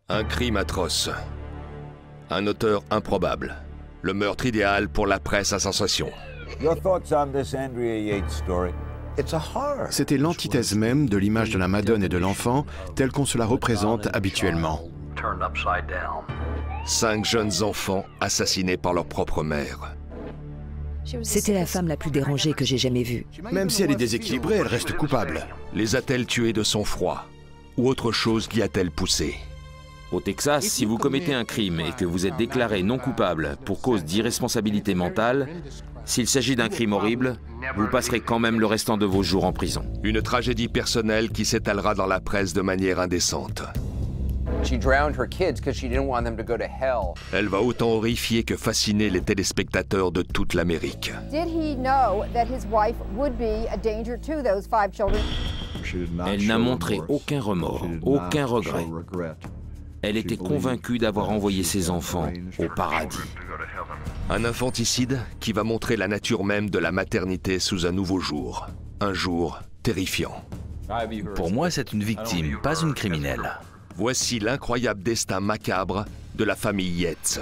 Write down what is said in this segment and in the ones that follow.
Un crime atroce. Un auteur improbable. Le meurtre idéal pour la presse à sensation. C'était l'antithèse même de l'image de la Madone et de l'enfant, telle qu'on se la représente habituellement. 5 jeunes enfants assassinés par leur propre mère. C'était la femme la plus dérangée que j'ai jamais vue. Même si elle est déséquilibrée, elle reste coupable. Les a-t-elle tués de sang-froid? Ou autre chose l'y a-t-elle poussé? Au Texas, si vous commettez un crime et que vous êtes déclaré non coupable pour cause d'irresponsabilité mentale, s'il s'agit d'un crime horrible, vous passerez quand même le restant de vos jours en prison. Une tragédie personnelle qui s'étalera dans la presse de manière indécente. Elle va autant horrifier que fasciner les téléspectateurs de toute l'Amérique. Elle n'a montré aucun remords, aucun regret. Elle était convaincue d'avoir envoyé ses enfants au paradis. Un infanticide qui va montrer la nature même de la maternité sous un nouveau jour. Un jour terrifiant. Pour moi, c'est une victime, pas une criminelle. Voici l'incroyable destin macabre de la famille Yates.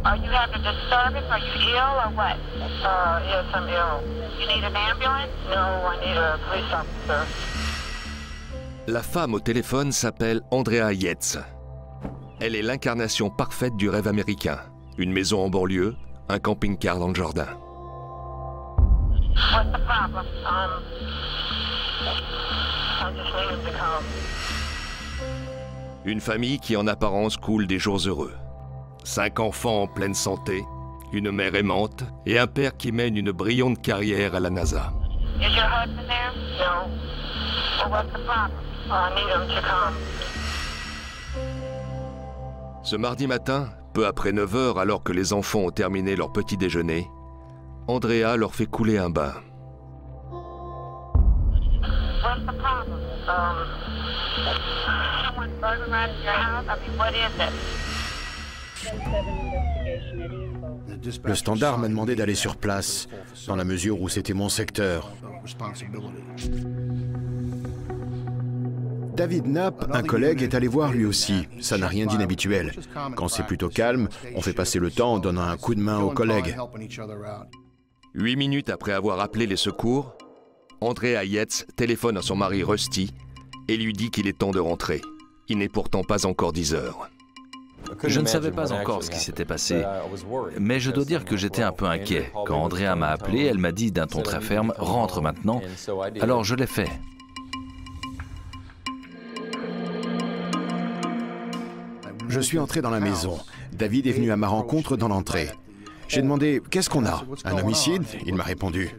Are you having a disturbance? Are you ill or what? Yes, I'm ill. You need an ambulance? No, I need a police officer. La femme au téléphone s'appelle Andrea Yates. Elle est l'incarnation parfaite du rêve américain. Une maison en banlieue, un camping-car dans le jardin. What's the problem? I just need him to come. Une famille qui en apparence coule des jours heureux. 5 enfants en pleine santé, une mère aimante et un père qui mène une brillante carrière à la NASA. Is your husband there? No. Well, what's the problem? I need him to come. Ce mardi matin, peu après 9 h, alors que les enfants ont terminé leur petit déjeuner, Andrea leur fait couler un bain. What's the problem? Someone burglarized your house? I mean, what is it? Le Standard m'a demandé d'aller sur place, dans la mesure où c'était mon secteur. David Knapp, un collègue, est allé voir lui aussi. Ça n'a rien d'inhabituel. Quand c'est plutôt calme, on fait passer le temps en donnant un coup de main aux collègues. 8 minutes après avoir appelé les secours, Andrea Yates téléphone à son mari Rusty et lui dit qu'il est temps de rentrer. Il n'est pourtant pas encore 10 h. Je ne savais pas encore ce qui s'était passé, mais je dois dire que j'étais un peu inquiet. Quand Andrea m'a appelé, elle m'a dit d'un ton très ferme « Rentre maintenant ». Alors je l'ai fait. Je suis entré dans la maison. David est venu à ma rencontre dans l'entrée. J'ai demandé « Qu'est-ce qu'on a? Un homicide ?» Il m'a répondu.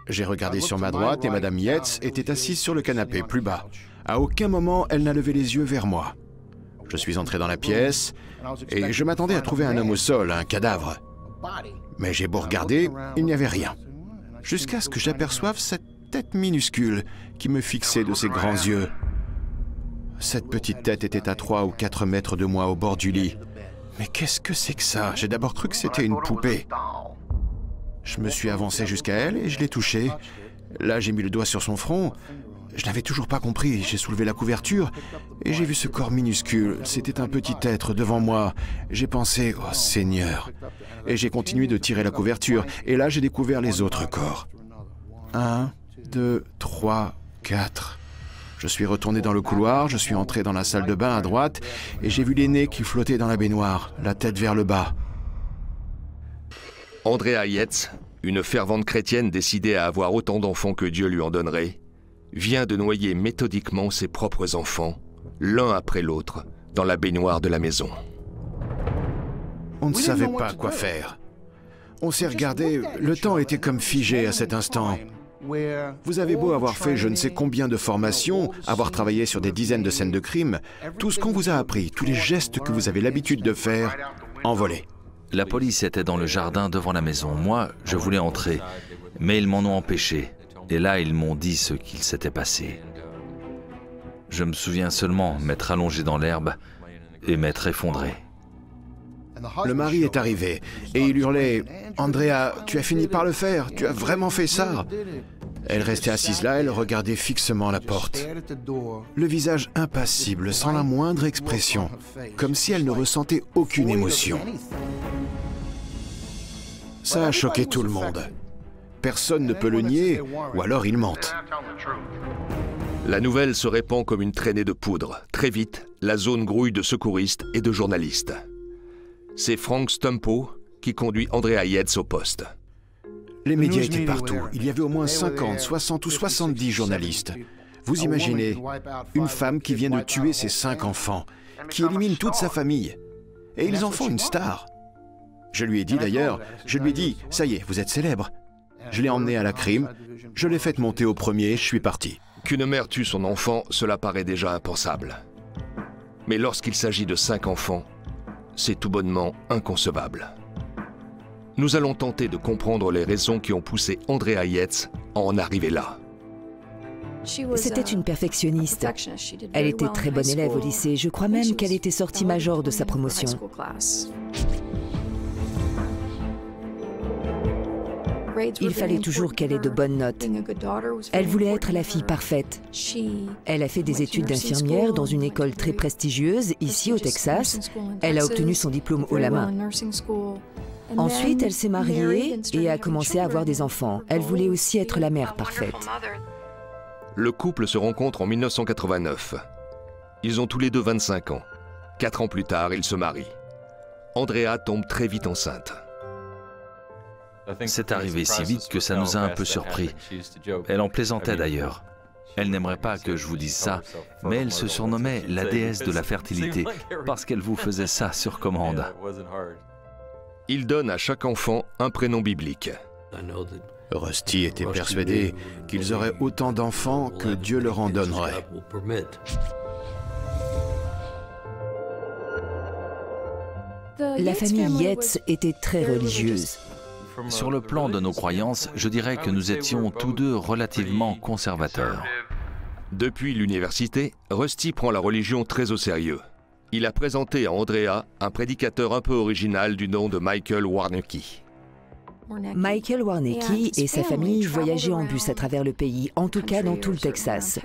J'ai regardé sur ma droite et Madame Yates était assise sur le canapé, plus bas. À aucun moment, elle n'a levé les yeux vers moi. Je suis entré dans la pièce et je m'attendais à trouver un homme au sol, un cadavre. Mais j'ai beau regarder, il n'y avait rien. Jusqu'à ce que j'aperçoive cette tête minuscule qui me fixait de ses grands yeux. Cette petite tête était à 3 ou 4 mètres de moi au bord du lit. Mais qu'est-ce que c'est que ça? J'ai d'abord cru que c'était une poupée. Je me suis avancé jusqu'à elle et je l'ai touchée. Là, j'ai mis le doigt sur son front. Je n'avais toujours pas compris. J'ai soulevé la couverture et j'ai vu ce corps minuscule. C'était un petit être devant moi. J'ai pensé, oh Seigneur. Et j'ai continué de tirer la couverture. Et là, j'ai découvert les autres corps. 1, 2, 3, 4. Je suis retourné dans le couloir, je suis entré dans la salle de bain à droite et j'ai vu l'aîné qui flottait dans la baignoire, la tête vers le bas. Andrea Yates, une fervente chrétienne décidée à avoir autant d'enfants que Dieu lui en donnerait, vient de noyer méthodiquement ses propres enfants, l'un après l'autre, dans la baignoire de la maison. On ne savait pas quoi faire. On s'est regardé, le temps était comme figé à cet instant. Vous avez beau avoir fait je ne sais combien de formations, avoir travaillé sur des dizaines de scènes de crime, tout ce qu'on vous a appris, tous les gestes que vous avez l'habitude de faire, envolés. La police était dans le jardin devant la maison. Moi, je voulais entrer, mais ils m'en ont empêché. Et là, ils m'ont dit ce qu'il s'était passé. Je me souviens seulement m'être allongé dans l'herbe et m'être effondré. Le mari est arrivé et il hurlait « Andrea, tu as fini par le faire, tu as vraiment fait ça !» Elle restait assise là, elle regardait fixement la porte. Le visage impassible, sans la moindre expression, comme si elle ne ressentait aucune émotion. Ça a choqué tout le monde. Personne ne peut le nier, ou alors il mente. La nouvelle se répand comme une traînée de poudre. Très vite, la zone grouille de secouristes et de journalistes. C'est Frank Stumpo qui conduit Andrea Yates au poste. Les médias étaient partout. Il y avait au moins 50, 60 ou 70 journalistes. Vous imaginez, une femme qui vient de tuer ses 5 enfants, qui élimine toute sa famille. Et ils en font une star. Je lui ai dit d'ailleurs, ça y est, vous êtes célèbre. Je l'ai emmenée à la crime, je l'ai faite monter au premier, je suis parti. Qu'une mère tue son enfant, cela paraît déjà impensable. Mais lorsqu'il s'agit de 5 enfants, c'est tout bonnement inconcevable. Nous allons tenter de comprendre les raisons qui ont poussé Andrea Yates à en arriver là. C'était une perfectionniste. Elle était très bonne élève au lycée. Je crois même qu'elle était sortie major de sa promotion. Il fallait toujours qu'elle ait de bonnes notes. Elle voulait être la fille parfaite. Elle a fait des études d'infirmière dans une école très prestigieuse, ici au Texas. Elle a obtenu son diplôme haut la main. Ensuite, elle s'est mariée et a commencé à avoir des enfants. Elle voulait aussi être la mère parfaite. Le couple se rencontre en 1989. Ils ont tous les deux 25 ans. 4 ans plus tard, ils se marient. Andrea tombe très vite enceinte. C'est arrivé si vite que ça nous a un peu surpris. Elle en plaisantait d'ailleurs. Elle n'aimerait pas que je vous dise ça, mais elle se surnommait la déesse de la fertilité parce qu'elle vous faisait ça sur commande. Il donne à chaque enfant un prénom biblique. Rusty était persuadé qu'ils auraient autant d'enfants que Dieu leur en donnerait. La famille Yates était très religieuse. Sur le plan de nos croyances, je dirais que nous étions tous deux relativement conservateurs. Depuis l'université, Rusty prend la religion très au sérieux. Il a présenté à Andrea un prédicateur un peu original du nom de Michael Warnecki. Michael Warnecki et sa famille voyageaient en bus à travers le pays, en tout cas dans tout le Texas,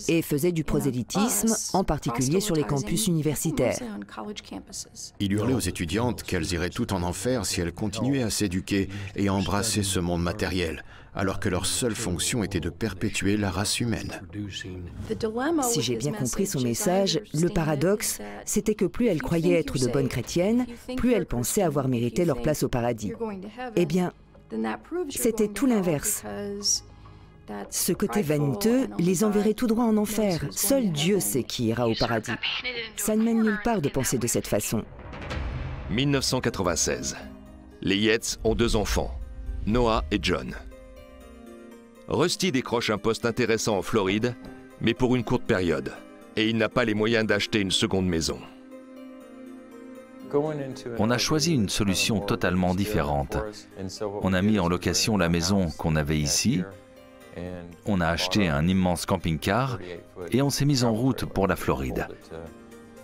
et faisaient du prosélytisme, en particulier sur les campus universitaires. Il hurlait aux étudiantes qu'elles iraient toutes en enfer si elles continuaient à s'éduquer et à embrasser ce monde matériel, alors que leur seule fonction était de perpétuer la race humaine. Si j'ai bien compris son message, le paradoxe, c'était que plus elles croyaient être de bonnes chrétiennes, plus elles pensaient avoir mérité leur place au paradis. Eh bien, c'était tout l'inverse. Ce côté vaniteux les enverrait tout droit en enfer. Seul Dieu sait qui ira au paradis. Ça ne mène nulle part de penser de cette façon. 1996. Les Yates ont 2 enfants, Noah et John. Rusty décroche un poste intéressant en Floride, mais pour une courte période, et il n'a pas les moyens d'acheter une seconde maison. On a choisi une solution totalement différente. On a mis en location la maison qu'on avait ici, on a acheté un immense camping-car et on s'est mis en route pour la Floride.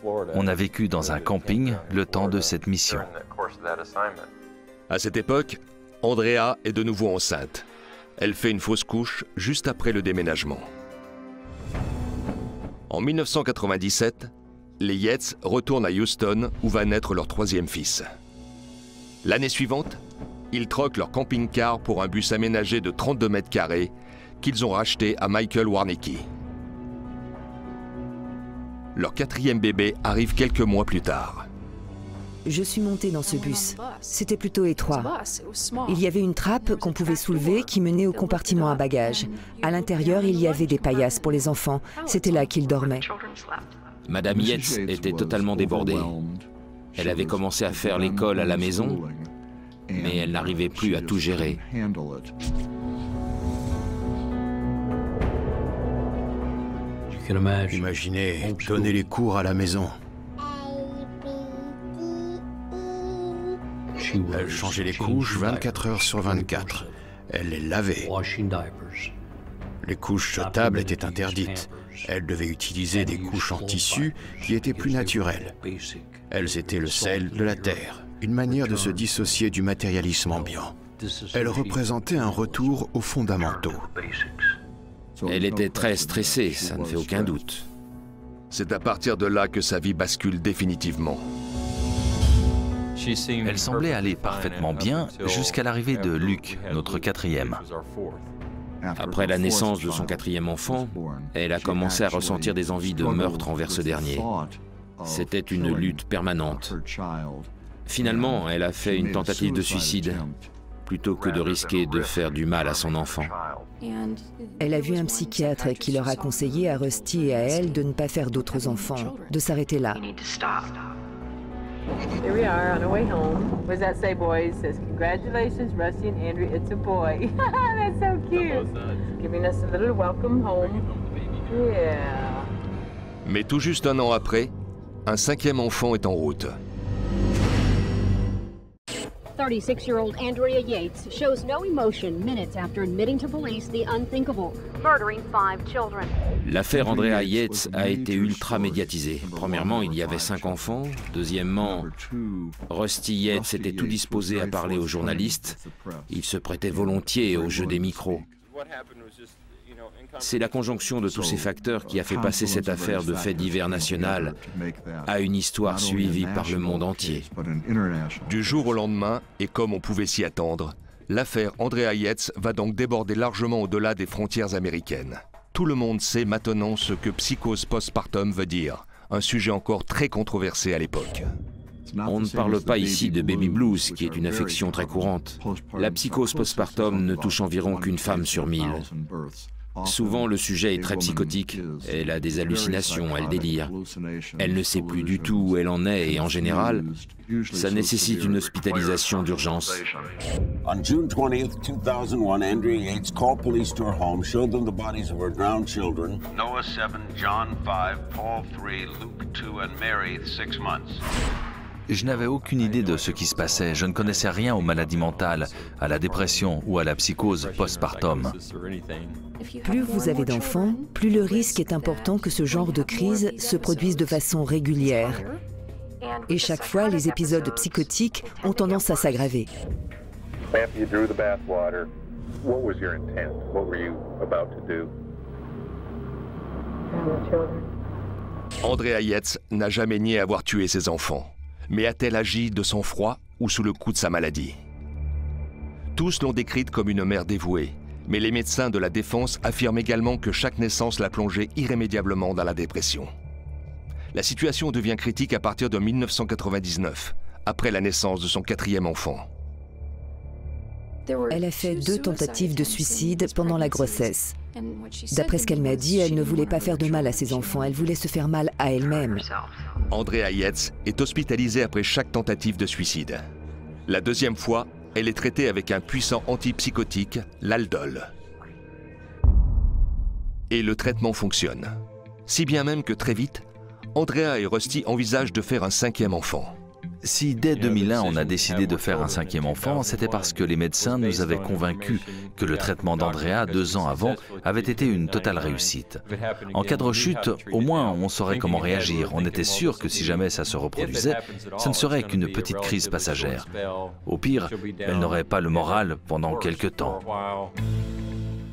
On a vécu dans un camping le temps de cette mission. À cette époque, Andrea est de nouveau enceinte. Elle fait une fausse couche juste après le déménagement. En 1997, les Yates retournent à Houston où va naître leur 3e fils. L'année suivante, ils troquent leur camping-car pour un bus aménagé de 32 mètres carrés qu'ils ont racheté à Michael Warnecki. Leur 4e bébé arrive quelques mois plus tard. Je suis montée dans ce bus. C'était plutôt étroit. Il y avait une trappe qu'on pouvait soulever qui menait au compartiment à bagages. À l'intérieur, il y avait des paillasses pour les enfants. C'était là qu'ils dormaient. Madame Yates était totalement débordée. Elle avait commencé à faire l'école à la maison, mais elle n'arrivait plus à tout gérer. Imaginez donner les cours à la maison. Elle changeait les couches 24 heures sur 24. Elle les lavait. Les couches jetables étaient interdites. Elle devait utiliser des couches en tissu qui étaient plus naturelles. Elles étaient le sel de la terre, une manière de se dissocier du matérialisme ambiant. Elles représentaient un retour aux fondamentaux. Elle était très stressée, ça ne fait aucun doute. C'est à partir de là que sa vie bascule définitivement. Elle semblait aller parfaitement bien jusqu'à l'arrivée de Luke, notre quatrième. Après la naissance de son quatrième enfant, elle a commencé à ressentir des envies de meurtre envers ce dernier. C'était une lutte permanente. Finalement, elle a fait une tentative de suicide, plutôt que de risquer de faire du mal à son enfant. Elle a vu un psychiatre qui leur a conseillé à Rusty et à elle de ne pas faire d'autres enfants, de s'arrêter là. Here we are on our way home. What does that say, boys? It says, congratulations, Rusty and Andrew, it's a boy. That's so cute. Giving us a little welcome home. Yeah. Mais tout juste un an après, un cinquième enfant est en route. 36-year-old Andrea Yates shows no emotion minutes after admitting to police the unthinkable, murdering 5 children. L'affaire Andrea Yates a été ultra médiatisée. Premièrement, il y avait 5 enfants. Deuxièmement, Rusty Yates était tout disposé à parler aux journalistes. Il se prêtait volontiers au jeu des micros. C'est la conjonction de tous ces facteurs qui a fait passer cette affaire de fait divers national à une histoire suivie par le monde entier. Du jour au lendemain, et comme on pouvait s'y attendre, l'affaire Andrea Yates va donc déborder largement au-delà des frontières américaines. Tout le monde sait maintenant ce que psychose postpartum veut dire, un sujet encore très controversé à l'époque. On ne parle pas ici de baby blues, qui est une affection très courante. La psychose postpartum ne touche environ qu'une femme sur 1000. Souvent, le sujet est très psychotique. Elle a des hallucinations, elle délire. Elle ne sait plus du tout où elle en est et en général, ça nécessite une hospitalisation d'urgence. On June 20th, 2001, Andrea Yates called police to her home, showed them the bodies of her drowned children. Noah 7, John 5, Paul 3, Luke 2 and Mary 6 months. Je n'avais aucune idée de ce qui se passait. Je ne connaissais rien aux maladies mentales, à la dépression ou à la psychose postpartum. Plus vous avez d'enfants, plus le risque est important que ce genre de crise se produise de façon régulière. Et chaque fois, les épisodes psychotiques ont tendance à s'aggraver. Andrea Yates n'a jamais nié avoir tué ses enfants. Mais a-t-elle agi de sang-froid ou sous le coup de sa maladie? Tous l'ont décrite comme une mère dévouée, mais les médecins de la défense affirment également que chaque naissance l'a plongée irrémédiablement dans la dépression. La situation devient critique à partir de 1999, après la naissance de son quatrième enfant. Elle a fait 2 tentatives de suicide pendant la grossesse. D'après ce qu'elle m'a dit, elle ne voulait pas faire de mal à ses enfants, elle voulait se faire mal à elle-même. Andrea Yates est hospitalisée après chaque tentative de suicide. La deuxième fois, elle est traitée avec un puissant antipsychotique, l'Aldol. Et le traitement fonctionne. Si bien même que très vite, Andrea et Rusty envisagent de faire un 5e enfant. Si dès 2001 on a décidé de faire un 5e enfant, c'était parce que les médecins nous avaient convaincus que le traitement d'Andrea 2 ans avant avait été une totale réussite. En cas de rechute, au moins on saurait comment réagir. On était sûr que si jamais ça se reproduisait, ce ne serait qu'une petite crise passagère. Au pire, elle n'aurait pas le moral pendant quelques temps.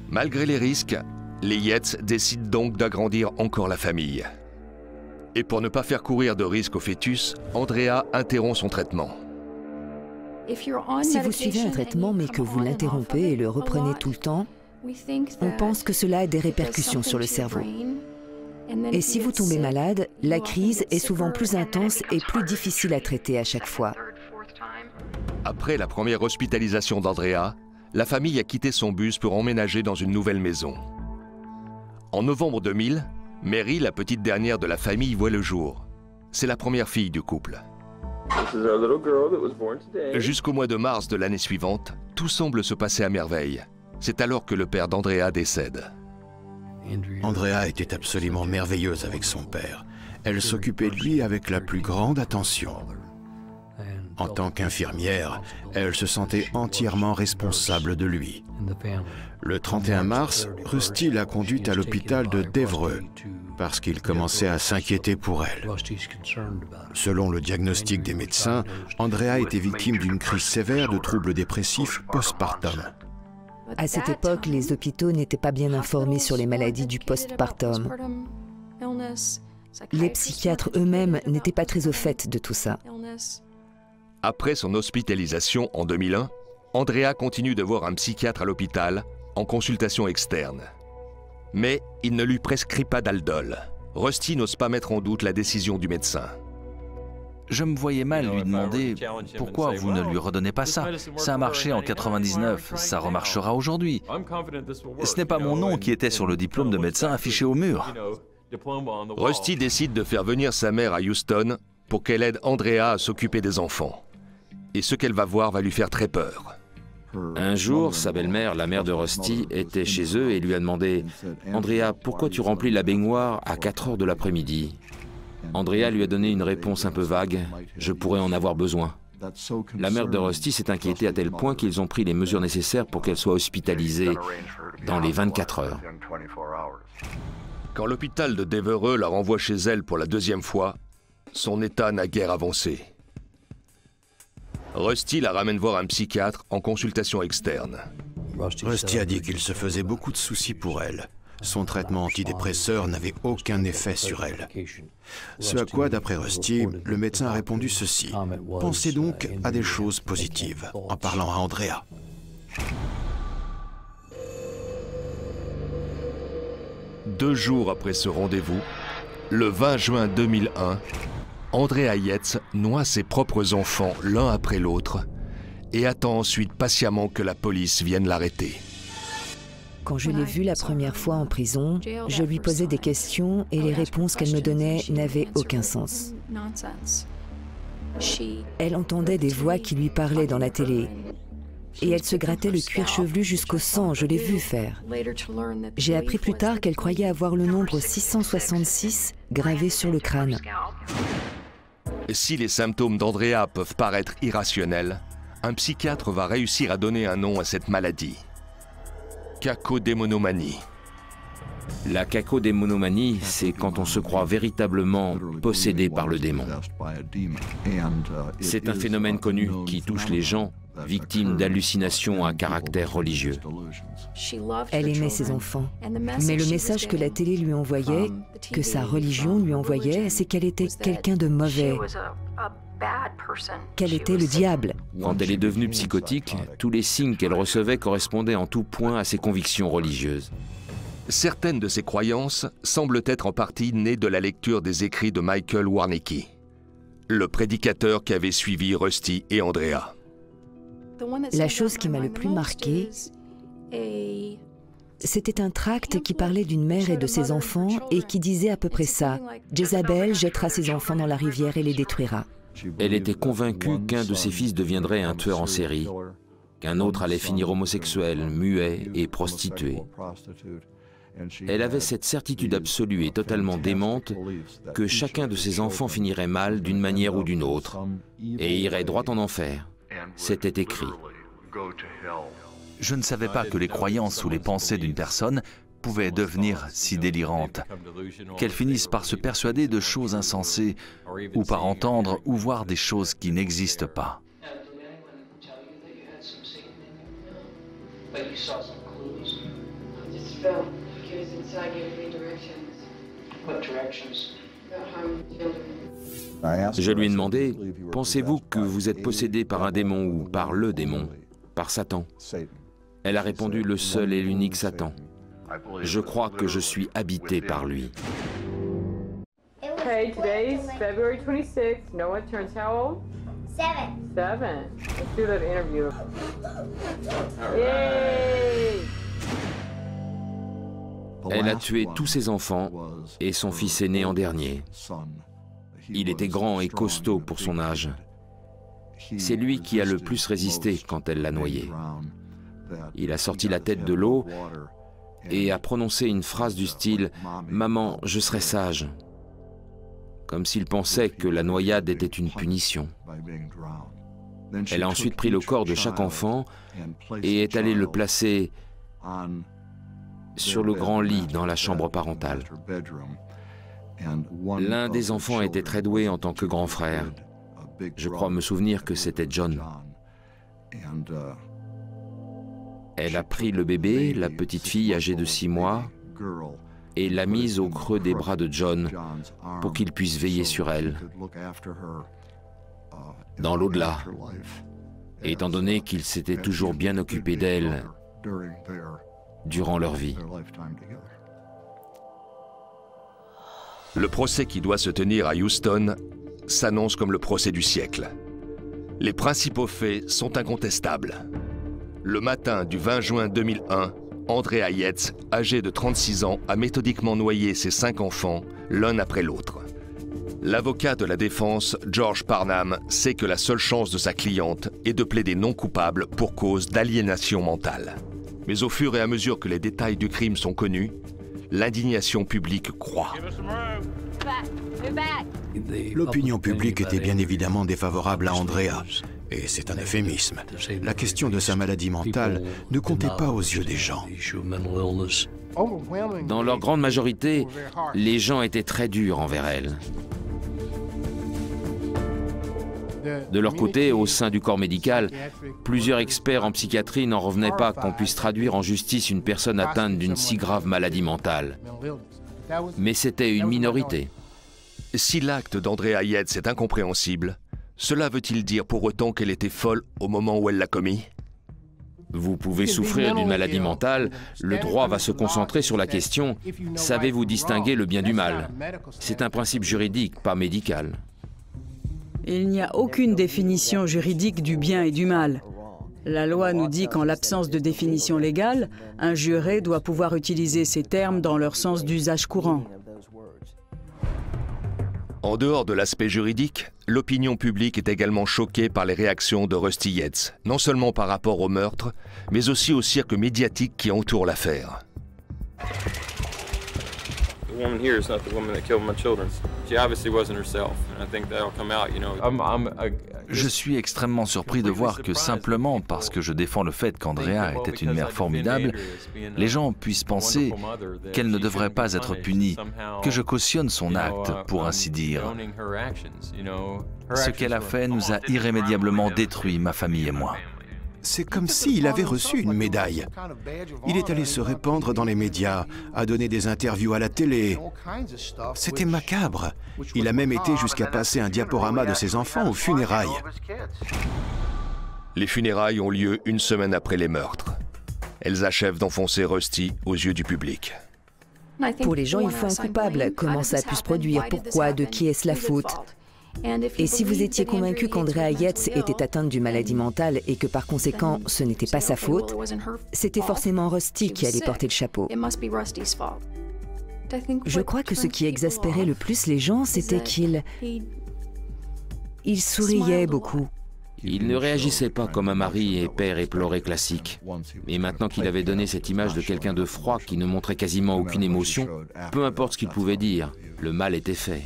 Malgré les risques, les Yates décident donc d'agrandir encore la famille. Et pour ne pas faire courir de risque au fœtus, Andrea interrompt son traitement. Si vous suivez un traitement mais que vous l'interrompez et le reprenez tout le temps, on pense que cela a des répercussions sur le cerveau. Et si vous tombez malade, la crise est souvent plus intense et plus difficile à traiter à chaque fois. Après la première hospitalisation d'Andrea, la famille a quitté son bus pour emménager dans une nouvelle maison. En novembre 2000, Mary, la petite dernière de la famille, voit le jour. C'est la première fille du couple. Jusqu'au mois de mars de l'année suivante, tout semble se passer à merveille. C'est alors que le père d'Andrea décède. Andrea était absolument merveilleuse avec son père. Elle s'occupait de lui avec la plus grande attention. En tant qu'infirmière, elle se sentait entièrement responsable de lui. Le 31 mars, Rusty l'a conduite à l'hôpital de d'Évreux parce qu'il commençait à s'inquiéter pour elle. Selon le diagnostic des médecins, Andrea était victime d'une crise sévère de troubles dépressifs postpartum. À cette époque, les hôpitaux n'étaient pas bien informés sur les maladies du postpartum. Les psychiatres eux-mêmes n'étaient pas très au fait de tout ça. Après son hospitalisation en 2001, Andrea continue de voir un psychiatre à l'hôpital en consultation externe. Mais il ne lui prescrit pas d'Aldol. Rusty n'ose pas mettre en doute la décision du médecin. Je me voyais mal lui demander « Pourquoi vous ne lui redonnez pas ça? Ça a marché en 99, ça remarchera aujourd'hui. » Ce n'est pas mon nom qui était sur le diplôme de médecin affiché au mur. Rusty décide de faire venir sa mère à Houston pour qu'elle aide Andrea à s'occuper des enfants. Et ce qu'elle va voir va lui faire très peur. Un jour, sa belle-mère, la mère de Rusty, était chez eux et lui a demandé « Andrea, pourquoi tu remplis la baignoire à 4 heures de l'après-midi » Andrea lui a donné une réponse un peu vague « Je pourrais en avoir besoin ». La mère de Rusty s'est inquiétée à tel point qu'ils ont pris les mesures nécessaires pour qu'elle soit hospitalisée dans les 24 heures. Quand l'hôpital de d'Évreux la renvoie chez elle pour la deuxième fois, son état n'a guère avancé. Rusty la ramène voir un psychiatre en consultation externe. Rusty a dit qu'il se faisait beaucoup de soucis pour elle. Son traitement antidépresseur n'avait aucun effet sur elle. Ce à quoi, d'après Rusty, le médecin a répondu ceci. « Pensez donc à des choses positives » en parlant à Andrea. Deux jours après ce rendez-vous, le 20 juin 2001, Andrea Yates noie ses propres enfants l'un après l'autre et attend ensuite patiemment que la police vienne l'arrêter. Quand je l'ai vue la première fois en prison, je lui posais des questions et les réponses qu'elle me donnait n'avaient aucun sens. Elle entendait des voix qui lui parlaient dans la télé et elle se grattait le cuir chevelu jusqu'au sang, je l'ai vu faire. J'ai appris plus tard qu'elle croyait avoir le nombre 666 gravé sur le crâne. Si les symptômes d'Andrea peuvent paraître irrationnels, un psychiatre va réussir à donner un nom à cette maladie. Cacodémonomanie. La cacodémonomanie, c'est quand on se croit véritablement possédé par le démon. C'est un phénomène connu qui touche les gens victimes d'hallucinations à caractère religieux. Elle aimait ses enfants, mais le message que la télé lui envoyait, que sa religion lui envoyait, c'est qu'elle était quelqu'un de mauvais, qu'elle était le diable. Quand elle est devenue psychotique, tous les signes qu'elle recevait correspondaient en tout point à ses convictions religieuses. Certaines de ses croyances semblent être en partie nées de la lecture des écrits de Michael Warnicki, le prédicateur qui avait suivi Rusty et Andrea. La chose qui m'a le plus marqué, c'était un tract qui parlait d'une mère et de ses enfants et qui disait à peu près ça. Jézabel jettera ses enfants dans la rivière et les détruira. Elle était convaincue qu'un de ses fils deviendrait un tueur en série, qu'un autre allait finir homosexuel, muet et prostitué. Elle avait cette certitude absolue et totalement démente que chacun de ses enfants finirait mal d'une manière ou d'une autre et irait droit en enfer. C'était écrit. Je ne savais pas que les croyances ou les pensées d'une personne pouvaient devenir si délirantes, qu'elles finissent par se persuader de choses insensées ou par entendre ou voir des choses qui n'existent pas. Je lui ai demandé, pensez-vous que vous êtes possédé par un démon ou par le démon, par Satan? Elle a répondu, le seul et l'unique Satan. Je crois que je suis habité par lui. Okay, today's February 26th. Noah turns how old? 7. 7. Let's do that interview. Yay! Elle a tué tous ses enfants et son fils aîné en dernier. Il était grand et costaud pour son âge. C'est lui qui a le plus résisté quand elle l'a noyé. Il a sorti la tête de l'eau et a prononcé une phrase du style « Maman, je serai sage », comme s'il pensait que la noyade était une punition. Elle a ensuite pris le corps de chaque enfant et est allée le placer sur le grand lit dans la chambre parentale. L'un des enfants était très doué en tant que grand frère. Je crois me souvenir que c'était John. Elle a pris le bébé, la petite fille âgée de 6 mois, et l'a mise au creux des bras de John pour qu'il puisse veiller sur elle dans l'au-delà, étant donné qu'il s'était toujours bien occupé d'elle durant leur vie. Le procès qui doit se tenir à Houston s'annonce comme le procès du siècle. Les principaux faits sont incontestables. Le matin du 20 juin 2001, Andrea Yates, âgée de 36 ans, a méthodiquement noyé ses 5 enfants, l'un après l'autre. L'avocat de la défense, George Parnham, sait que la seule chance de sa cliente est de plaider non coupable pour cause d'aliénation mentale. Mais au fur et à mesure que les détails du crime sont connus, l'indignation publique croît. L'opinion publique était bien évidemment défavorable à Andrea, et c'est un euphémisme. La question de sa maladie mentale ne comptait pas aux yeux des gens. Dans leur grande majorité, les gens étaient très durs envers elle. De leur côté, au sein du corps médical, plusieurs experts en psychiatrie n'en revenaient pas qu'on puisse traduire en justice une personne atteinte d'une si grave maladie mentale. Mais c'était une minorité. Si l'acte d'Andrea Yates est incompréhensible, cela veut-il dire pour autant qu'elle était folle au moment où elle l'a commis? Vous pouvez souffrir d'une maladie mentale, le droit va se concentrer sur la question « Savez-vous distinguer le bien du mal ?» C'est un principe juridique, pas médical. Il n'y a aucune définition juridique du bien et du mal. La loi nous dit qu'en l'absence de définition légale, un juré doit pouvoir utiliser ces termes dans leur sens d'usage courant. En dehors de l'aspect juridique, l'opinion publique est également choquée par les réactions de Rusty Yates, non seulement par rapport au meurtre, mais aussi au cirque médiatique qui entoure l'affaire. Je suis extrêmement surpris de voir que simplement parce que je défends le fait qu'Andrea était une mère formidable, les gens puissent penser qu'elle ne devrait pas être punie, que je cautionne son acte, pour ainsi dire. Ce qu'elle a fait nous a irrémédiablement détruit, ma famille et moi. C'est comme s'il avait reçu une médaille. Il est allé se répandre dans les médias, a donné des interviews à la télé. C'était macabre. Il a même été jusqu'à passer un diaporama de ses enfants aux funérailles. Les funérailles ont lieu une semaine après les meurtres. Elles achèvent d'enfoncer Rusty aux yeux du public. Pour les gens, il faut un coupable. Comment ça a pu se produire? Pourquoi? De qui est-ce la faute? Et si vous étiez convaincu qu'Andrea Yates était atteinte d'une maladie mentale et que par conséquent ce n'était pas sa faute, c'était forcément Rusty qui allait porter le chapeau. Je crois que ce qui exaspérait le plus les gens, c'était qu'il souriait beaucoup. Il ne réagissait pas comme un mari et père éploré classique. Et maintenant qu'il avait donné cette image de quelqu'un de froid qui ne montrait quasiment aucune émotion, peu importe ce qu'il pouvait dire, le mal était fait.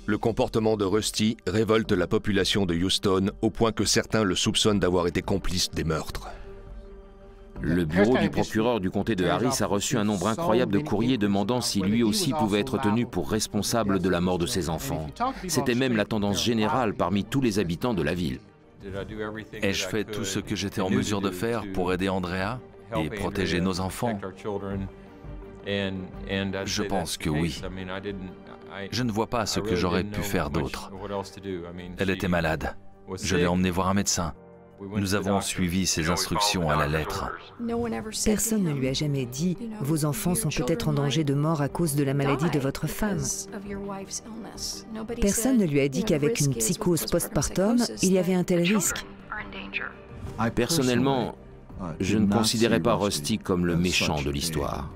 Le comportement de Rusty révolte la population de Houston au point que certains le soupçonnent d'avoir été complice des meurtres. Le bureau du procureur du comté de Harris a reçu un nombre incroyable de courriers demandant si lui aussi pouvait être tenu pour responsable de la mort de ses enfants. C'était même la tendance générale parmi tous les habitants de la ville. Ai-je fait tout ce que j'étais en mesure de faire pour aider Andrea et protéger nos enfants? Je pense que oui. Je ne vois pas ce que j'aurais pu faire d'autre. Elle était malade. Je l'ai emmenée voir un médecin. Nous avons suivi ses instructions à la lettre. Personne ne lui a jamais dit « Vos enfants sont peut-être en danger de mort à cause de la maladie de votre femme ». Personne ne lui a dit qu'avec une psychose postpartum, il y avait un tel risque. Personnellement, je ne considérais pas Rusty comme le méchant de l'histoire.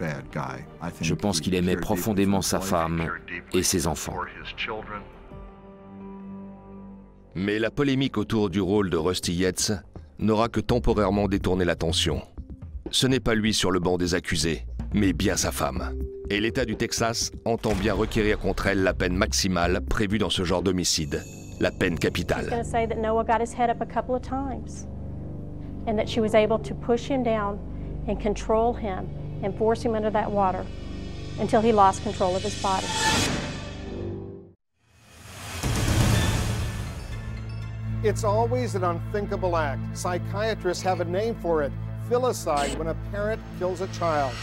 Je pense qu'il aimait profondément sa femme et ses enfants. Mais la polémique autour du rôle de Rusty Yates n'aura que temporairement détourné l'attention. Ce n'est pas lui sur le banc des accusés, mais bien sa femme. Et l'État du Texas entend bien requérir contre elle la peine maximale prévue dans ce genre d'homicide, la peine capitale. And that she was able to push him down and control him and force him under that water until he lost control of his body. It's always an unthinkable act. Psychiatrists have a name for it: filicide, when a parent kills a child.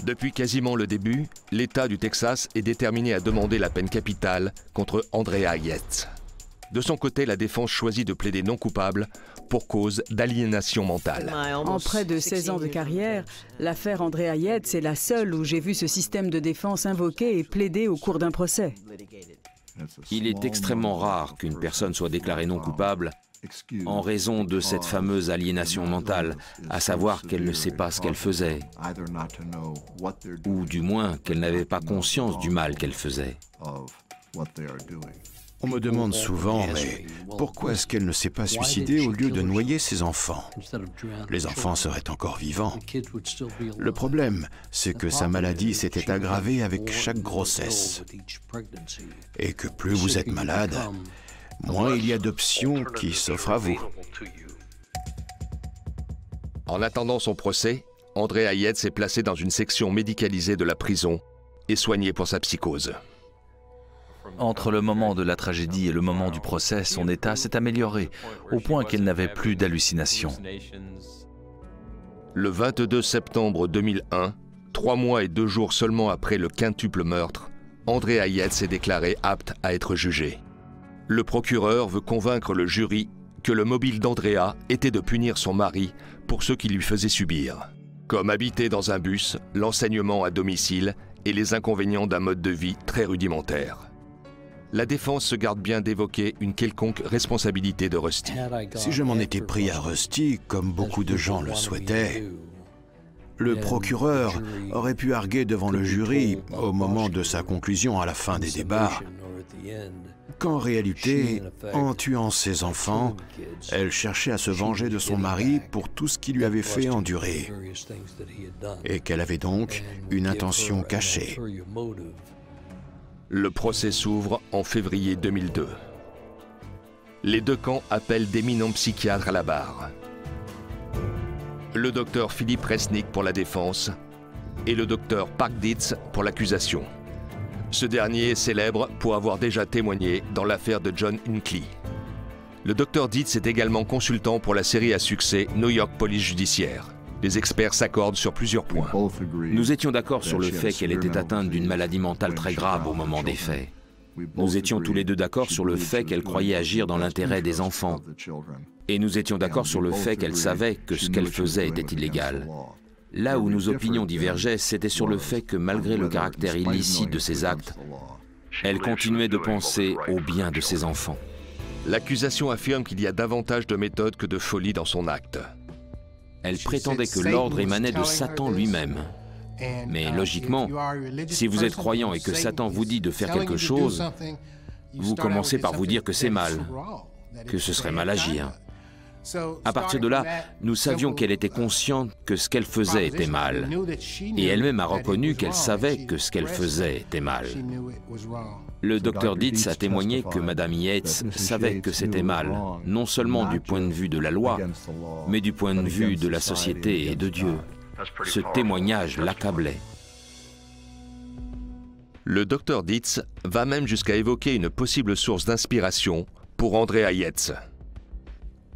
Depuis quasiment le début, l'État du Texas est déterminé à demander la peine capitale contre Andrea Yates. De son côté, la défense choisit de plaider non coupable pour cause d'aliénation mentale. En près de 16 ans de carrière, l'affaire Andrea Yates est la seule où j'ai vu ce système de défense invoqué et plaidé au cours d'un procès. Il est extrêmement rare qu'une personne soit déclarée non coupable en raison de cette fameuse aliénation mentale, à savoir qu'elle ne sait pas ce qu'elle faisait, ou du moins qu'elle n'avait pas conscience du mal qu'elle faisait. On me demande souvent, mais pourquoi est-ce qu'elle ne s'est pas suicidée au lieu de noyer ses enfants? Les enfants seraient encore vivants. Le problème, c'est que sa maladie s'était aggravée avec chaque grossesse. Et que plus vous êtes malade, moins il y a d'options qui s'offrent à vous. En attendant son procès, Andrea Yates est placé dans une section médicalisée de la prison et soigné pour sa psychose. Entre le moment de la tragédie et le moment du procès, son état s'est amélioré, au point qu'elle n'avait plus d'hallucinations. Le 22 septembre 2001, 3 mois et 2 jours seulement après le quintuple meurtre, Andrea Yates est déclarée apte à être jugée. Le procureur veut convaincre le jury que le mobile d'Andrea était de punir son mari pour ce qu'il lui faisait subir, comme habiter dans un bus, l'enseignement à domicile et les inconvénients d'un mode de vie très rudimentaire. La défense se garde bien d'évoquer une quelconque responsabilité de Rusty. Si je m'en étais pris à Rusty, comme beaucoup de gens le souhaitaient, le procureur aurait pu arguer devant le jury au moment de sa conclusion à la fin des débats qu'en réalité, en tuant ses enfants, elle cherchait à se venger de son mari pour tout ce qu'il lui avait fait endurer et qu'elle avait donc une intention cachée. Le procès s'ouvre en février 2002. Les deux camps appellent d'éminents psychiatres à la barre. Le docteur Philippe Resnick pour la défense et le docteur Park Dietz pour l'accusation. Ce dernier est célèbre pour avoir déjà témoigné dans l'affaire de John Hinckley. Le docteur Dietz est également consultant pour la série à succès New York Police Judiciaire. Les experts s'accordent sur plusieurs points. Nous étions d'accord sur le fait qu'elle était atteinte d'une maladie mentale très grave au moment des faits. Nous étions tous les deux d'accord sur le fait qu'elle croyait agir dans l'intérêt des enfants. Et nous étions d'accord sur le fait qu'elle savait que ce qu'elle faisait était illégal. Là où nos opinions divergeaient, c'était sur le fait que malgré le caractère illicite de ses actes, elle continuait de penser au bien de ses enfants. L'accusation affirme qu'il y a davantage de méthode que de folie dans son acte. Elle prétendait que l'ordre émanait de Satan lui-même. Mais logiquement, si vous êtes croyant et que Satan vous dit de faire quelque chose, vous commencez par vous dire que c'est mal, que ce serait mal agir. À partir de là, nous savions qu'elle était consciente que ce qu'elle faisait était mal. Et elle-même a reconnu qu'elle savait que ce qu'elle faisait était mal. Le docteur Dietz a témoigné que Madame Yates savait que c'était mal, non seulement du point de vue de la loi, mais du point de vue de la société et de Dieu. Ce témoignage l'accablait. Le docteur Dietz va même jusqu'à évoquer une possible source d'inspiration pour Andrea Yates.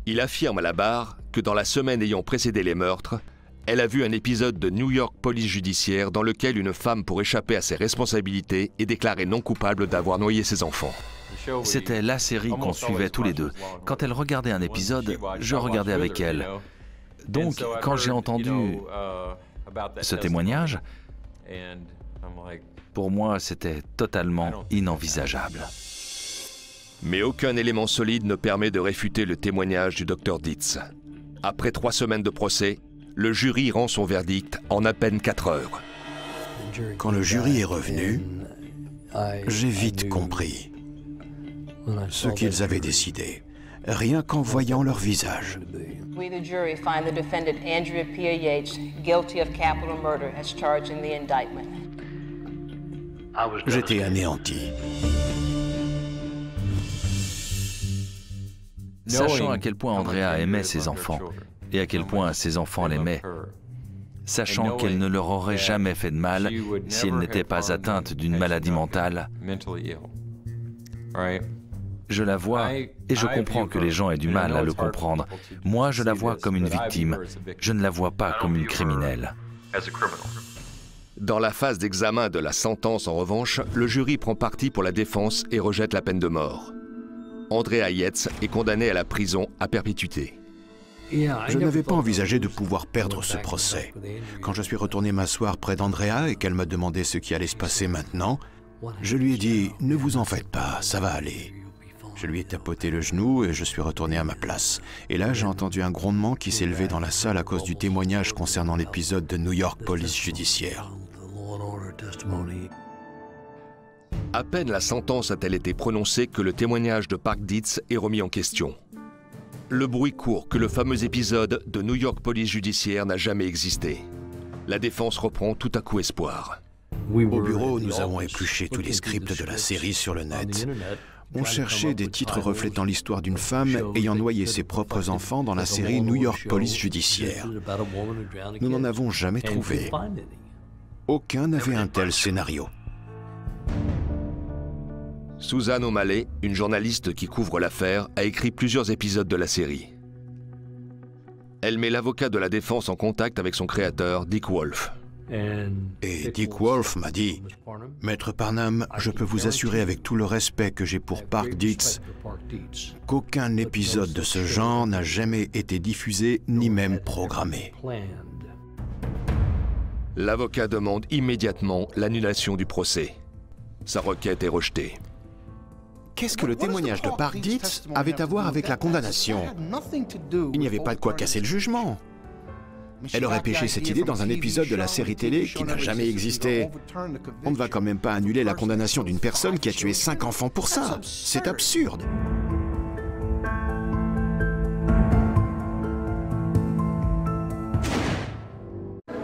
Il affirme à la barre que dans la semaine ayant précédé les meurtres, elle a vu un épisode de New York Police Judiciaire dans lequel une femme, pour échapper à ses responsabilités, est déclarée non coupable d'avoir noyé ses enfants. C'était la série qu'on suivait tous les deux. Quand elle regardait un épisode, je regardais avec elle. Donc, quand j'ai entendu ce témoignage, pour moi, c'était totalement inenvisageable. Mais aucun élément solide ne permet de réfuter le témoignage du docteur Dietz. Après 3 semaines de procès, le jury rend son verdict en à peine 4 heures. Quand le jury est revenu, j'ai vite compris ce qu'ils avaient décidé. rien qu'en voyant leur visage. We, the jury, find the defendant Andrea Pia Yates guilty of capital murder as charged in the indictment. J'étais anéanti. Sachant à quel point Andrea aimait ses enfants et à quel point ses enfants l'aimaient, sachant qu'elle ne leur aurait jamais fait de mal si elle n'était pas atteinte d'une maladie mentale, je la vois et je comprends que les gens aient du mal à le comprendre. Moi, je la vois comme une victime. Je ne la vois pas comme une criminelle. Dans la phase d'examen de la sentence, en revanche, le jury prend parti pour la défense et rejette la peine de mort. Andrea Yates est condamné à la prison à perpétuité. Je n'avais pas envisagé de pouvoir perdre ce procès. Quand je suis retourné m'asseoir près d'Andrea et qu'elle m'a demandé ce qui allait se passer maintenant, je lui ai dit « Ne vous en faites pas, ça va aller ». Je lui ai tapoté le genou et je suis retourné à ma place. Et là, j'ai entendu un grondement qui s'est levé dans la salle à cause du témoignage concernant l'épisode de New York Police Judiciaire. À peine la sentence a-t-elle été prononcée que le témoignage de Park Dietz est remis en question. Le bruit court que le fameux épisode de New York Police Judiciaire n'a jamais existé. La défense reprend tout à coup espoir. Au bureau, nous avons épluché tous les scripts de la série sur le net. On cherchait des titres reflétant l'histoire d'une femme ayant noyé ses propres enfants dans la série New York Police Judiciaire. Nous n'en avons jamais trouvé. Aucun n'avait un tel scénario. Suzanne O'Malley, une journaliste qui couvre l'affaire, a écrit plusieurs épisodes de la série. Elle met l'avocat de la défense en contact avec son créateur, Dick Wolf. Et Dick Wolf m'a dit « Maître Parnham, je peux vous assurer avec tout le respect que j'ai pour Park Dietz qu'aucun épisode de ce genre n'a jamais été diffusé ni même programmé. » L'avocat demande immédiatement l'annulation du procès. Sa requête est rejetée. Qu'est-ce que le témoignage de Park Dietz avait à voir avec la condamnation? Il n'y avait pas de quoi casser le jugement. Elle aurait pêché cette idée dans un épisode de la série télé qui n'a jamais existé. On ne va quand même pas annuler la condamnation d'une personne qui a tué 5 enfants pour ça. C'est absurde.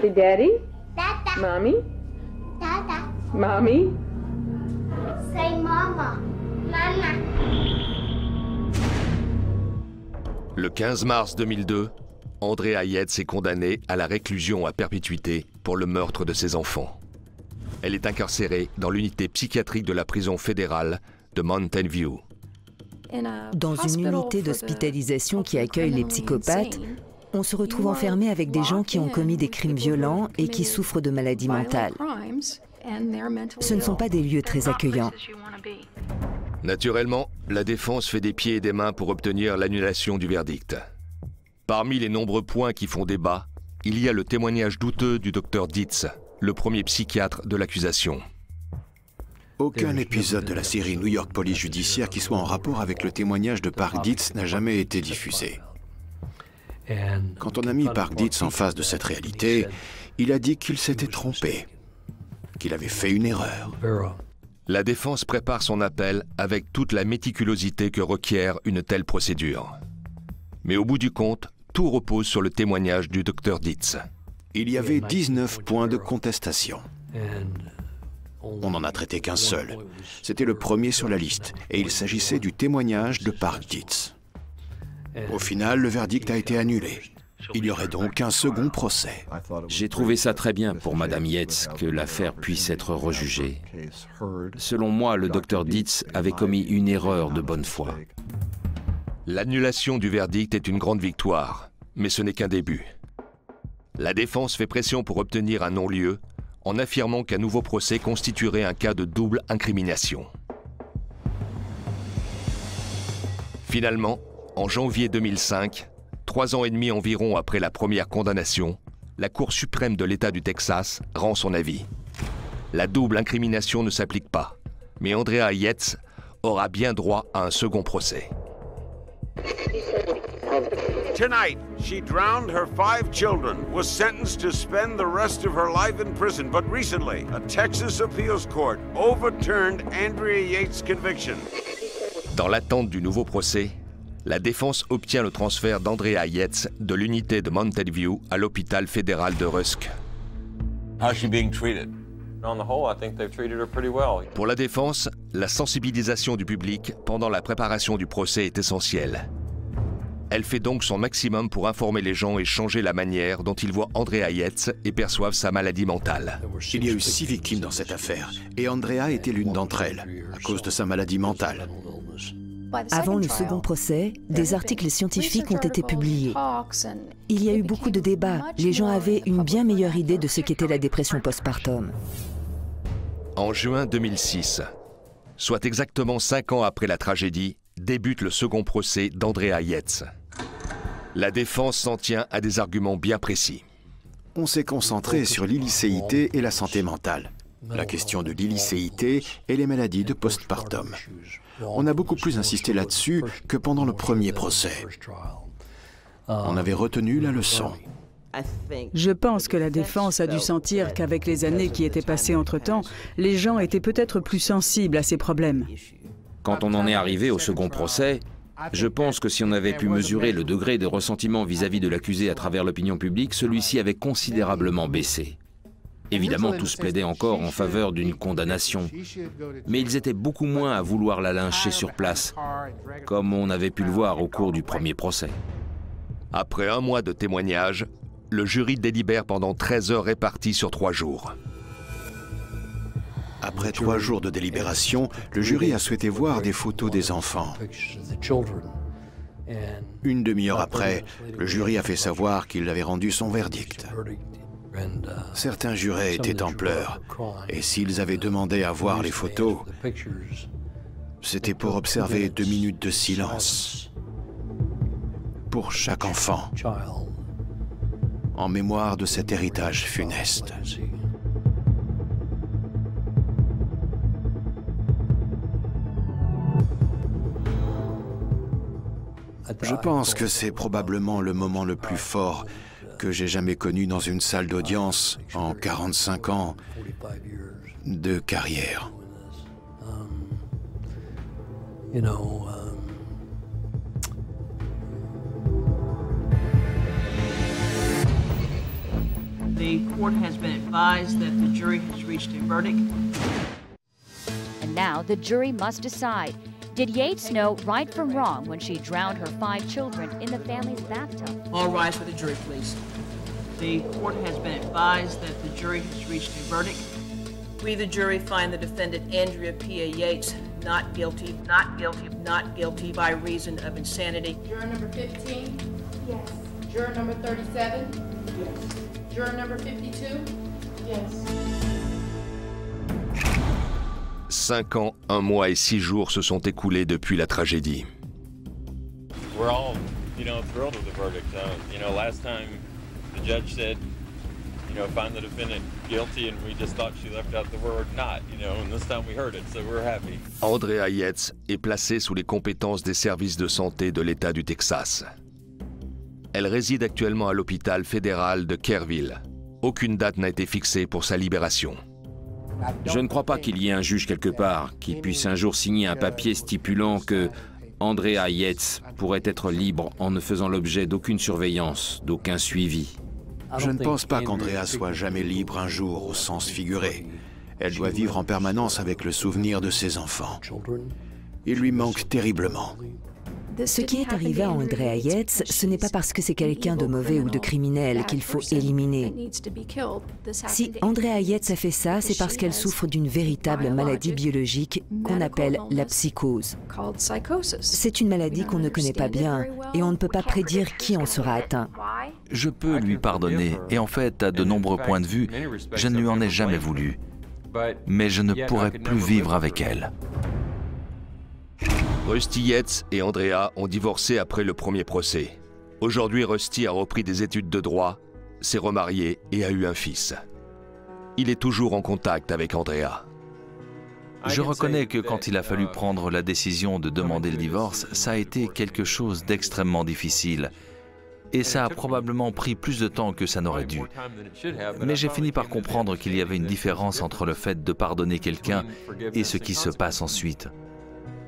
Hey, Daddy? Dada. Mommy? Dada. Mommy? Say mama. Mama. Le 15 mars 2002, Andrea Yates est condamnée à la réclusion à perpétuité pour le meurtre de ses enfants. Elle est incarcérée dans l'unité psychiatrique de la prison fédérale de Mountain View. Dans une unité d'hospitalisation qui accueille les psychopathes, on se retrouve enfermé avec des gens qui ont commis des crimes violents et qui souffrent de maladies mentales. Ce ne sont pas des lieux très accueillants. Naturellement, la défense fait des pieds et des mains pour obtenir l'annulation du verdict. Parmi les nombreux points qui font débat, il y a le témoignage douteux du docteur Dietz, le premier psychiatre de l'accusation. Aucun épisode de la série New York Police Judiciaire qui soit en rapport avec le témoignage de Park Dietz n'a jamais été diffusé. Quand on a mis Park Dietz en face de cette réalité, il a dit qu'il s'était trompé, qu'il avait fait une erreur. La défense prépare son appel avec toute la méticulosité que requiert une telle procédure. Mais au bout du compte, tout repose sur le témoignage du docteur Dietz. Il y avait 19 points de contestation. On n'en a traité qu'un seul. C'était le premier sur la liste, et il s'agissait du témoignage de Park Dietz. Au final, le verdict a été annulé. Il y aurait donc un second procès. J'ai trouvé ça très bien pour Madame Yates que l'affaire puisse être rejugée. Selon moi, le docteur Dietz avait commis une erreur de bonne foi. L'annulation du verdict est une grande victoire, mais ce n'est qu'un début. La défense fait pression pour obtenir un non-lieu, en affirmant qu'un nouveau procès constituerait un cas de double incrimination. Finalement, en janvier 2005, 3 ans et demi environ après la première condamnation, la Cour suprême de l'État du Texas rend son avis. La double incrimination ne s'applique pas, mais Andrea Yates aura bien droit à un second procès. Tonight, she drowned her 5 children, was sentenced to spend the rest of her life in prison, but recently, a Texas appeals court overturned Andrea Yates' conviction. Dans l'attente du nouveau procès, La défense obtient le transfert d'Andrea Yates de l'unité de Mountain View à l'hôpital fédéral de Rusk. How's she being treated? Pour la défense, la sensibilisation du public pendant la préparation du procès est essentielle. Elle fait donc son maximum pour informer les gens et changer la manière dont ils voient Andrea Yates et perçoivent sa maladie mentale. Il y a eu 6 victimes dans cette affaire, et Andrea était l'une d'entre elles, à cause de sa maladie mentale. Avant le second procès, des articles scientifiques ont été publiés. Il y a eu beaucoup de débats. Les gens avaient une bien meilleure idée de ce qu'était la dépression postpartum. En juin 2006, soit exactement 5 ans après la tragédie, débute le second procès d'Andrea Yates. La défense s'en tient à des arguments bien précis. On s'est concentré sur l'illicéité et la santé mentale. La question de l'illicéité et les maladies de postpartum. On a beaucoup plus insisté là-dessus que pendant le premier procès. On avait retenu la leçon. Je pense que la défense a dû sentir qu'avec les années qui étaient passées entre-temps, les gens étaient peut-être plus sensibles à ces problèmes. Quand on en est arrivé au second procès, je pense que si on avait pu mesurer le degré de ressentiment vis-à-vis de l'accusé à travers l'opinion publique, celui-ci avait considérablement baissé. Évidemment, tous plaidaient encore en faveur d'une condamnation, mais ils étaient beaucoup moins à vouloir la lyncher sur place, comme on avait pu le voir au cours du premier procès. Après 1 mois de témoignages, le jury délibère pendant 13 heures réparties sur 3 jours. Après 3 jours de délibération, le jury a souhaité voir des photos des enfants. Une demi-heure après, le jury a fait savoir qu'il avait rendu son verdict. Certains jurés étaient en pleurs, et s'ils avaient demandé à voir les photos, c'était pour observer 2 minutes de silence pour chaque enfant, en mémoire de cet héritage funeste. Je pense que c'est probablement le moment le plus fort que j'ai jamais connu dans une salle d'audience en 45 ans de carrière. The court has been advised that the jury has reached a verdict. And now the jury must decide. Did Yates know right from wrong when she drowned her 5 children in the family's bathtub? All rise for the jury, please. The court has been advised that the jury has reached a verdict. We, the jury, find the defendant Andrea P.A. Yates not guilty, not guilty, not guilty by reason of insanity. Juror number 15? Yes. Juror number 37? Yes. Juror number 52? Yes. 5 ans, 1 mois et 6 jours se sont écoulés depuis la tragédie. We're all, thrilled with the verdict. Last time the judge said, find the defendant guilty, and we just thought she left out the word not, and this time we heard it, so we're happy. Andrea Yates est placée sous les compétences des services de santé de l'État du Texas. Elle réside actuellement à l'hôpital fédéral de Kerrville. Aucune date n'a été fixée pour sa libération. Je ne crois pas qu'il y ait un juge quelque part qui puisse un jour signer un papier stipulant que Andrea Yates pourrait être libre en ne faisant l'objet d'aucune surveillance, d'aucun suivi. Je ne pense pas qu'Andrea soit jamais libre un jour au sens figuré. Elle doit vivre en permanence avec le souvenir de ses enfants. Il lui manque terriblement. Ce qui est arrivé à Andrea Yates, ce n'est pas parce que c'est quelqu'un de mauvais ou de criminel qu'il faut éliminer. Si Andrea Yates a fait ça, c'est parce qu'elle souffre d'une véritable maladie biologique qu'on appelle la psychose. C'est une maladie qu'on ne connaît pas bien et on ne peut pas prédire qui en sera atteint. Je peux lui pardonner et en fait, à de nombreux points de vue, je ne lui en ai jamais voulu. Mais je ne pourrais plus vivre avec elle. Rusty Yates et Andrea ont divorcé après le premier procès. Aujourd'hui, Rusty a repris des études de droit, s'est remarié et a eu un fils. Il est toujours en contact avec Andrea. Je reconnais que quand il a fallu prendre la décision de demander le divorce, ça a été quelque chose d'extrêmement difficile. Et ça a probablement pris plus de temps que ça n'aurait dû. Mais j'ai fini par comprendre qu'il y avait une différence entre le fait de pardonner quelqu'un et ce qui se passe ensuite.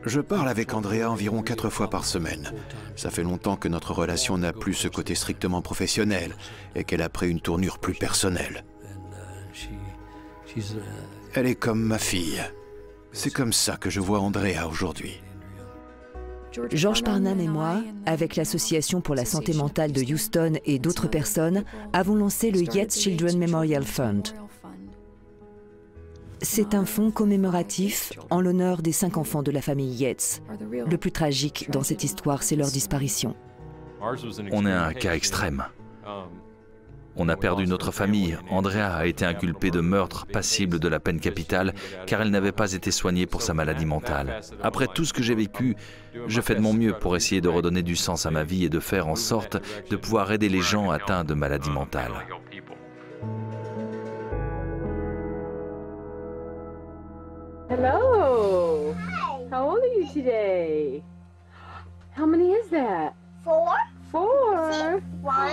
Je parle avec Andrea environ 4 fois par semaine. Ça fait longtemps que notre relation n'a plus ce côté strictement professionnel et qu'elle a pris une tournure plus personnelle. Elle est comme ma fille. C'est comme ça que je vois Andrea aujourd'hui. George Parnham et moi, avec l'Association pour la santé mentale de Houston et d'autres personnes, avons lancé le Yates Children Memorial Fund. C'est un fonds commémoratif en l'honneur des 5 enfants de la famille Yates. Le plus tragique dans cette histoire, c'est leur disparition. On est un cas extrême. On a perdu notre famille. Andrea a été inculpée de meurtre passible de la peine capitale car elle n'avait pas été soignée pour sa maladie mentale. Après tout ce que j'ai vécu, je fais de mon mieux pour essayer de redonner du sens à ma vie et de faire en sorte de pouvoir aider les gens atteints de maladies mentales. Hello. How old are you today? How many is that? 4. 4. 1, 2, 3,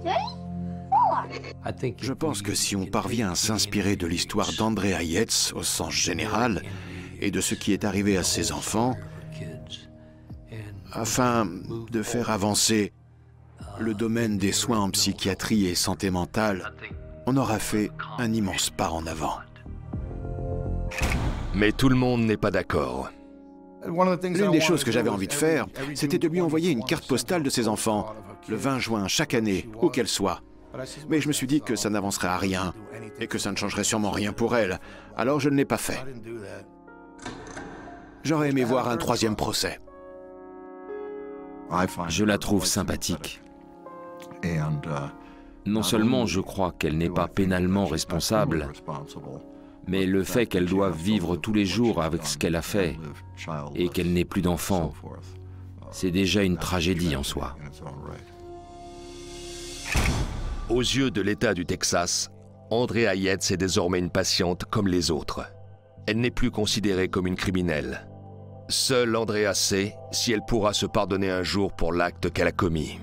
4. Je pense que si on parvient à s'inspirer de l'histoire d'Andrea Yates au sens général et de ce qui est arrivé à ses enfants, afin de faire avancer le domaine des soins en psychiatrie et santé mentale, on aura fait un immense pas en avant. Mais tout le monde n'est pas d'accord. L'une des choses que j'avais envie de faire, c'était de lui envoyer une carte postale de ses enfants, le 20 juin chaque année, où qu'elle soit. Mais je me suis dit que ça n'avancerait à rien, et que ça ne changerait sûrement rien pour elle, alors je ne l'ai pas fait. J'aurais aimé voir un 3e procès. Je la trouve sympathique. Non seulement je crois qu'elle n'est pas pénalement responsable, mais le fait qu'elle doive vivre tous les jours avec ce qu'elle a fait et qu'elle n'ait plus d'enfants, c'est déjà une tragédie en soi. Aux yeux de l'État du Texas, Andrea Yates est désormais une patiente comme les autres. Elle n'est plus considérée comme une criminelle. Seule Andrea sait si elle pourra se pardonner un jour pour l'acte qu'elle a commis.